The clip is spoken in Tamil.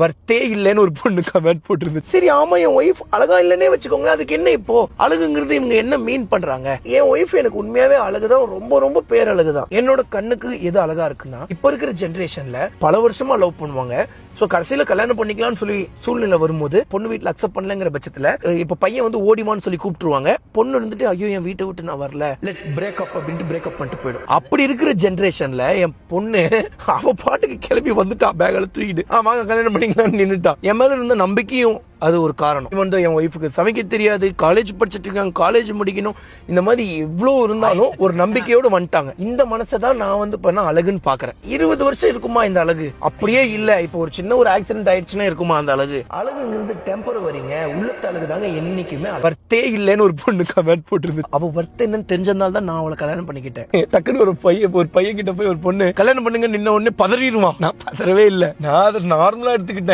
வர்த்தே இல்லைன்னு ஒரு பொண்ணு கமெண்ட் போட்டிருந்தது. சரி ஆமா, என் ஒய்ஃப் அழகா இல்லன்னே வச்சுக்கோங்க, அதுக்கு என்ன இப்போ அழகுங்கிறது இவங்க என்ன மீன் பண்றாங்க? என் ஒய்ஃப் எனக்கு உண்மையாவே அழகுதான், ரொம்ப ரொம்ப பேரழகுதான். என்னோட கண்ணுக்கு எது அழகா இருக்குன்னா, இப்ப இருக்கிற ஜெனரேஷன்ல பல வருஷமா லவ் பண்ணுவாங்க. சோ கடைசியில கல்யாணம் பண்ணிக்கலாம்னு சொல்லி சூழ்நிலை வரும்போது பொண்ணு வீட்டுல அக்செப்ட் பண்ணலங்கிற பட்சத்துல இப்ப பையன் வந்து ஓடிவான்னு சொல்லி கூப்பிட்டுருவாங்க. பொண்ணு இருந்துட்டு ஐயோ என் வீட்டை விட்டு நான் வரல, லெட்ஸ் பிரேக் அப் அப்படின்ட்டு பிரேக் அப் பண்ணிட்டு போயிடும். அப்படி இருக்கிற ஜெனரேஷன்ல என் பொண்ணு அவ பாட்டுக்கு கிளம்பி வந்துட்டா, பேகால தூக்கிட்டு வாங்க கல்யாணம் பண்ணிக்கலாம்னு நின்னுட்டா. என் மேல இருந்த நம்பிக்கையும் அது ஒரு காரணம். வந்து என் ஒய்ஃபுக்கு சமைக்க தெரியாது, காலேஜ் படிச்சுட்டு இருக்காங்க, காலேஜ் முடிக்கணும், இந்த மாதிரி எவ்வளவு இருந்தாலும் ஒரு நம்பிக்கையோடு வந்துட்டாங்க. இந்த மனசை தான் நான் வந்து பண்ண அழகுன்னு பாக்குறேன். 20 வருஷம் இருக்குமா இந்த அழகு? அப்படியே இல்ல. இப்போ ஒரு சின்ன ஒரு ஆக்சிடென்ட் ஆயிடுச்சுன்னா இருக்குமா அந்த அழகு? அழகுங்கிறது டெம்பரவரிங்க. உள்ளத்து அழகு தாங்க என்னைக்குமே. வர்த்தே இல்லைன்னு ஒரு பொண்ணு கமெண்ட் போட்டிருந்தது. அவ வர்த்த என்னன்னு தெரிஞ்சதுனால தான் நான் அவளை கல்யாணம் பண்ணிக்கிட்டேன். டக்குன்னு ஒரு பையன் கிட்ட போய் ஒரு பொண்ணு கல்யாணம் பண்ணுங்க நின்ன உடனே பதறிடுவான். நான் பதறவே இல்லை, நான் அதை நார்மலா எடுத்துக்கிட்டேன்.